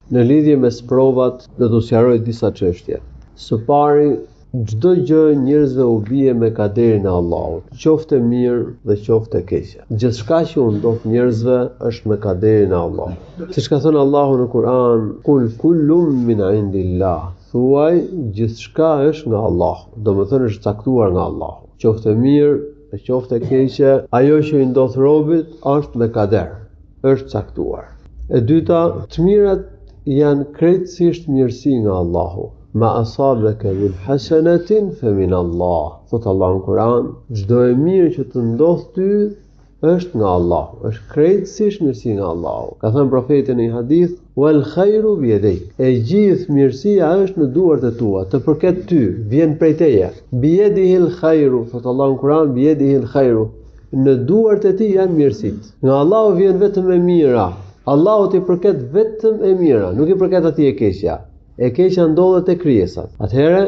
Në lidhje me sprovat do t'u sqaroj disa çështje. Së pari, çdo gjë njerëzve u bie me kaderin e Allahut, qoftë e mirë dhe qoftë e keqe. Gjithçka që u ndodh njerëzve është me kaderin e Allahut. Siç ka thënë Allahu në Kur'an, "Kul kullun min indillah." Thuaj, gjithçka është nga Allahu. Domethënë është caktuar nga Allahu. Qoftë e mirë dhe qoftë e keqe, ajo që i ndodh robit është me kader, është caktuar. E dyta, të mirat janë krejtësisht mirësi nga Allahu. Ma asabaka min hasanatin fa min Allah. Thot Allahu në Kur'an, çdo e mirë që të ndodh ty është nga Allahu, është krejtësisht mirësi nga Allahu. Ka thënë profeti në një hadith, wal khairu bi yadik. E gjithë mirësia është në duart e tua, të përket ty, vjen prej teje. Bi yadihil khairu, thot Allahu në Kur'an, bi yadihil khairu. Në duart e tij janë mirësitë. Nga Allahu vjen vetëm e mira. Allahut i përket vetëm e mira, nuk i përket atij e keqja. E keqja ndodhet te krijesat. Atëherë,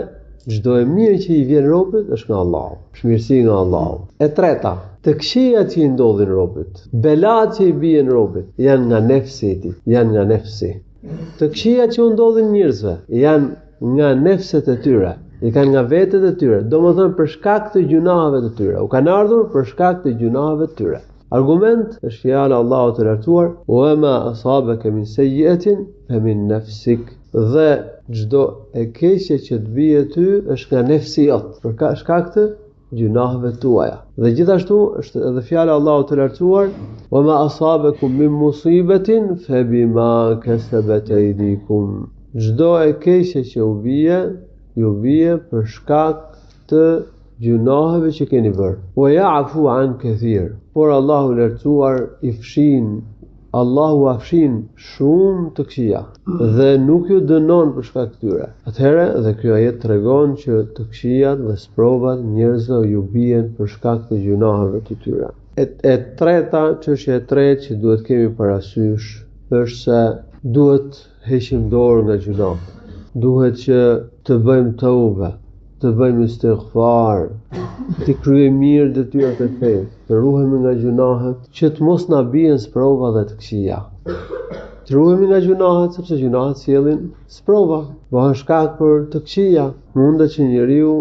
çdo e mirë që i vjen robit është nga Allahu, është mirësi nga Allahu. E treta, të këqijat që i ndodhin robit, belat që i bien robit, janë nga nefsi i tij, janë nga nefsi. Të këqijat që u ndodhin njerëzve janë nga nefset e tyre, i kanë nga vetët e tyre, domethënë për shkak të gjunaheve të tyre. U kanë ardhur për shkak të gjunaheve të tyre. Argument është fjala e Allahut të lartësuar, "Wa ma asabaka min sayyi'atin fa min nafsik." Dhe çdo e keqe që të bie ty është nga nefsi jot, për shkak të gjunaheve tuaja. Dhe gjithashtu është edhe fjala e Allahut të lartësuar, "Wa ma asabakum min musibatin fa bima kasabat aydikum." Çdo e keqe që ju bie për shkak të gjunaheve që keni bërë. Wa ya'fu an kathir. Por Allahu lartësuar i fshin, Allahu afshin shumë të këqija dhe nuk ju dënon për shkak të tyre. Atëherë, dhe kjo ajet tregon që të këqijat dhe sprovat njerëzve ju bien për shkak të gjunaheve të tyre. E treta, çështja e tretë që duhet kemi parasysh është se duhet heqim dorë nga gjunat. Duhet që të bëjmë tauba, të bëjmë istighfar, të kryejmë mirë detyrat e fesë, të ruhemi nga gjunahet, që të mos na bien sprova dhe të këqija. Të ruhemi nga gjunahet, sepse gjunahet sjellin sprova, bëhen shkak për të këqija. Mundet që njeriu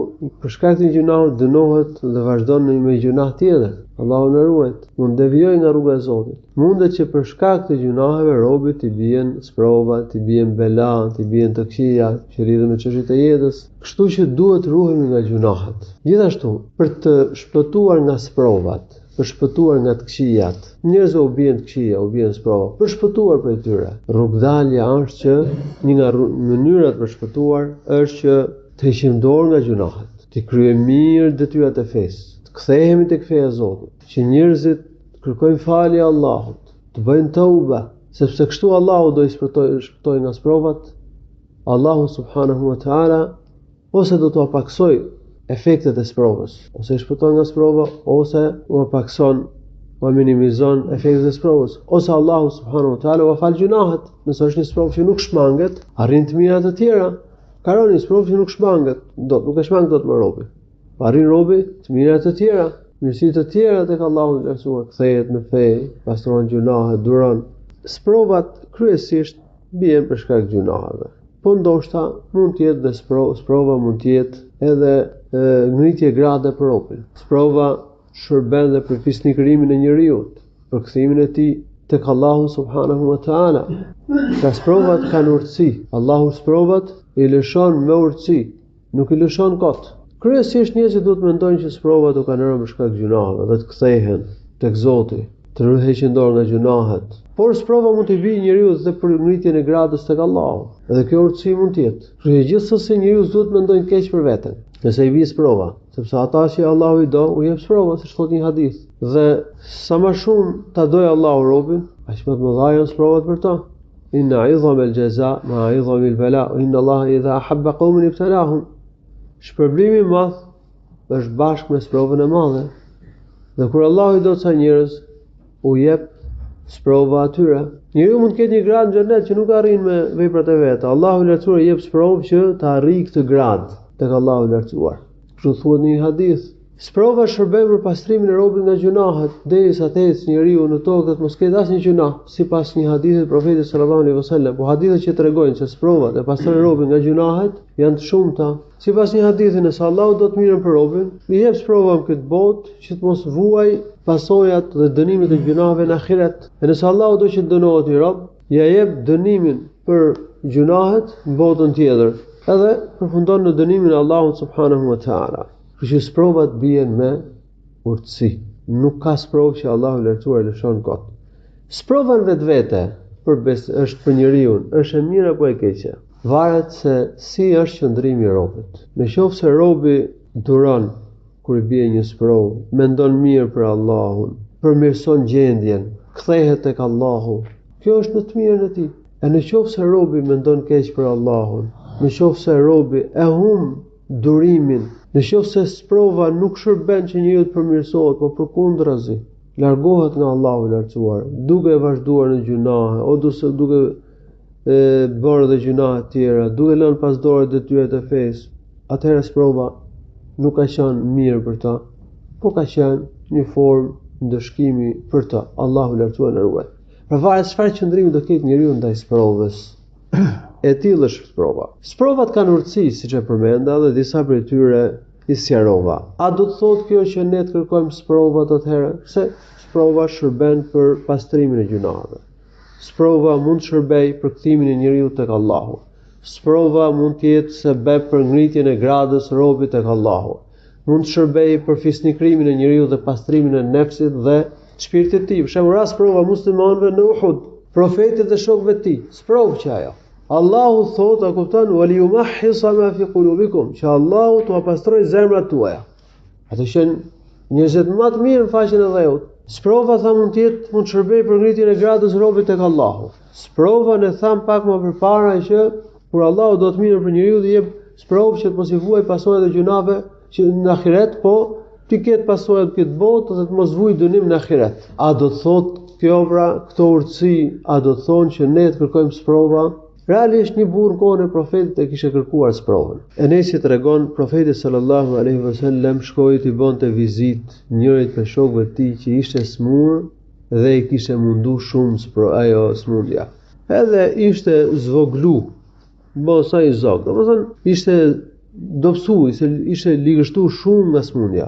për shkak të gjunahut dënohet dhe vazhdon me gjunah tjetër. Allahu na ruaj, mund devijoj nga rruga e Zotit. Mundet që për shkak të gjunaheve robit t'i bien sprova, t'i bien bela, t'i bien të këqija që lidhen me çështjet e jetës. Kështu që duhet ruhemi nga gjunahet. Gjithashtu, për të shpëtuar nga sprovat, për shpëtuar nga të këqijat, njerëzve u bien të këqija, u bien sprova, për shpëtuar prej tyre. Rrugdalja është që një nga mënyrat për shpëtuar është që të heqim dorë nga gjunahet, të kryejmë mirë detyrat e fesë, të kthehemi tek feja e Zotit, që njerëzit kërkojnë falje Allahut, të bëjnë tauba, sepse kështu Allahu do i shpëtojë nga sprovat. Allahu subhanahu wa taala ose do t'u paksoj efektet e sprovës, ose i shpëton nga sprova, ose u pakson, u minimizon efektet e sprovës, ose Allahu subhanahu wa taala u fal gjunahet. Nëse është një sprovë që nuk shmanget, arrin të mirat e tjera. Karoni një sprovë që nuk shmanget, nuk e shmang dot me robi. Arrin robi të mirat e tjera, mirësitë të tjera tek Allahu i lartësuar, kthehet në fe, pastron gjunahet, duron. Sprovat kryesisht bien për shkak të gjunaheve. Po ndoshta mund të jetë dhe sprova mund të jetë edhe ngritje grade për robin. Sprova shërben dhe për fisnikërimin e njeriut, për kthimin e tij tek Allahu subhanahu wa taala. Ka sprovat kanë urtësi. Allahu sprovat i lëshon me urtësi, nuk i lëshon kot. Kryesisht njerëzit duhet mendojnë që sprovat u kanë rënë për shkak të gjunaheve dhe të kthehen tek Zoti, të heqin dorë nga gjunahet. Por sprova mund të vijë njeriu dhe për ngritjen e gradës tek Allahu. Dhe kjo urtësi mund të jetë. Por gjithsesi njeriu duhet mendojnë keq për veten, nëse i vijë sprova, sepse ata që Allahu i do, u jep sprova, siç thotë një hadith. Dhe sa më shumë ta dojë Allahu robin, aq më të mëdha janë sprovat për ta. Inna 'idhama al-jaza ma 'idhama al-bala, inna Allaha idha ahabba qauman ibtalahum. Shpërblimi i madh është bashkë me sprovën e madhe. Dhe kur Allahu i do ca njerëz, u jep sprova atyre. Njeriu mund të ketë një grad në xhenet që nuk arrin me veprat e veta. Allahu i lartësuar i jep sprovë që të arrijë këtë grad tek Allahu i lartësuar. Kështu thuhet në një hadith, Sprova shërben për pastrimin e robit nga gjunahet, derisa të ecë njeriu në tokë të mos ketë asnjë gjunah, sipas një hadithi të profetit sallallahu alaihi wasallam. Po hadithet që tregojnë se sprovat e pastrojnë robin nga gjunahet janë të shumta. Sipas një hadithi, nëse Allahu do të mirën për robin, i jep sprovën këtë botë që të mos vuaj pasojat dhe dënimet e gjunaheve në ahiret. E nëse Allahu do që të dënohet i rob, ja jep dënimin për gjunahet në botën tjetër, edhe përfundon në dënimin e Allahut subhanahu wa taala. Kështu sprovat bien me urtësi. Nuk ka sprovë që Allahu lartësuar lëshon kot. Sprova në vetvete është për njeriu, është e mirë apo e keqe? Varet se si është qëndrimi i robit. Nëse robi duron kur i bie një sprovë, mendon mirë për Allahun, përmirëson gjendjen, kthehet tek Allahu, kjo është në të mirën e tij. E nëse robi mendon keq për Allahun, nëse robi e humb durimin, nëse sprova nuk shërben që njeriu të përmirësohet, po përkundrazi, largohet nga Allahu i lartësuar, duke vazhduar në gjunahe, ose duke bërë dhe gjunahe të tjera, duke lënë pas dore detyrat e fesë, atëherë sprova nuk ka qenë mirë për ta, po ka qenë një formë ndëshkimi për ta. Allahu i lartësuar na ruaj. Pra varet çfarë qëndrimi do ketë njeriu ndaj sprovës. E tillë është sprova. Sprovat kanë urtësi, siç e përmenda, dhe disa prej tyre i sqarova. A do të thotë kjo që ne të kërkojmë sprovat atëherë? Se sprova shërben për pastrimin e gjunaheve. Sprova mund të shërbejë për kthimin e njeriu tek Allahu. Sprova mund të jetë sebeb për ngritjen e gradës robit tek Allahu. Mund të shërbejë për fisnikrimin e njeriu dhe pastrimin e nefsit dhe shpirtit të tij. Për shembull, rast sprova muslimanëve në Uhud, profetit dhe shokëve të tij. Sprovë që ajo. Allahu thot, a kupton, "Waliyumahhisa ma fi qulubikum", që Allahu t'u pastroj zemrat tuaja. Ato janë njerëzit më të mirë në faqen e dheut. Sprova tha mund të shërbejë për ngritjen e gradës robit tek Allahu. Sprova ne tham pak më përpara që kur Allahu do të mirë për njeriu dhe jep sprovë që të mos i vuaj pasojat e gjunave që në ahiret, po ti ketë pasojat këtë botë dhe të mos vuj dënim në ahiret. A do të thotë kjo pra, këto urtësi, a do të thonë që ne të kërkojmë sprova? Realisht një burr në kohën e profetit e kishte kërkuar sprovën. Enesi tregon profeti sallallahu alaihi wasallam shkoi t'i bonte vizitë njërit prej shokëve të tij që ishte smur dhe i kishte mundu shumë ajo smundja. Edhe ishte zvoglu, sa i zog, domethënë ishte dobësuar, ishte ligështuar shumë nga smundja.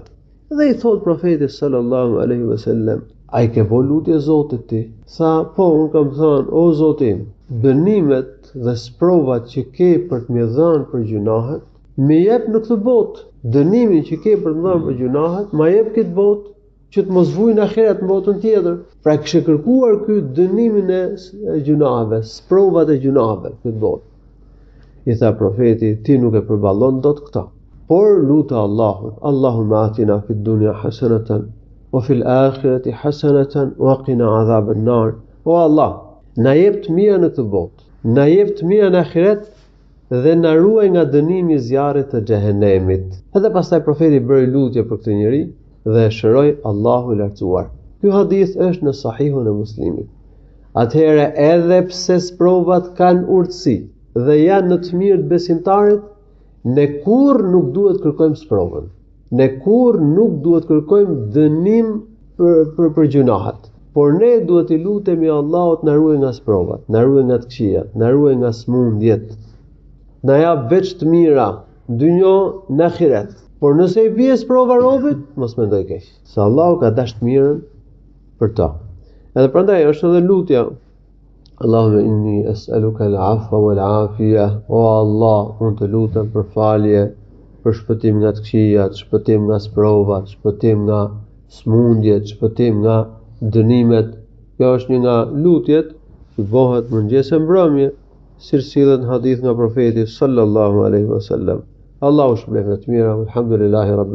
Dhe i thot profeti sallallahu alaihi wasallam, a i ke bo lutje Zotit ti? Tha, po, unë kam thënë, o Zotim, dënimet dhe sprovat që ke për të më dhënë për gjunahet, më jep në këtë botë. Dënimin që ke për të dhënë për gjunahet, më jep këtë botë që të mos vuj në ahiret në botën tjetër. Pra kishte kërkuar ky dënimin e gjunaheve, sprovat e gjunaheve këtë botë. I tha profeti, ti nuk e përballon dot këta. Por lutë Allahun, Allahumma atina fid dunya hasanatan wa fil akhirati hasanatan wa qina adhaban nar. O Allah, na jep të mira në këtë botë, na jep të mira në ahiret dhe na ruaj nga dënimi i zjarrit të xhehenemit. Edhe pastaj profeti bëri lutje për këtë njerëz dhe shëroi Allahu i lartësuar. Ky hadith është në Sahihun e Muslimit. Atëherë edhe pse sprovat kanë urtësi dhe janë në të mirë të besimtarit, ne kurrë nuk duhet kërkojmë sprovën. Ne kurrë nuk duhet kërkojmë dënim për gjunahet. Por ne duhet i lutemi Allahut na ruaj nga sprovat, na ruaj nga të këqijat, na ruaj nga smundjet. Na jap veç të mira, dynjë në ahiret. Por nëse i bie sprova robit, mos mendoj keq, se Allahu ka dashur të mirën për ta. Edhe prandaj është edhe lutja. Allahumma inni as'aluka al-'afwa wal-'afiya. O Allah, unë të lutem për falje, për shpëtim nga të këqijat, shpëtim nga sprovat, shpëtim nga smundjet, shpëtim nga dënimet. Kjo është një nga lutjet që bëhet mëngjes e mbrëmje, siç sillet në hadith nga profeti sallallahu alaihi wasallam. Allahu shpëlef në të mira, alhamdulillahi rabbil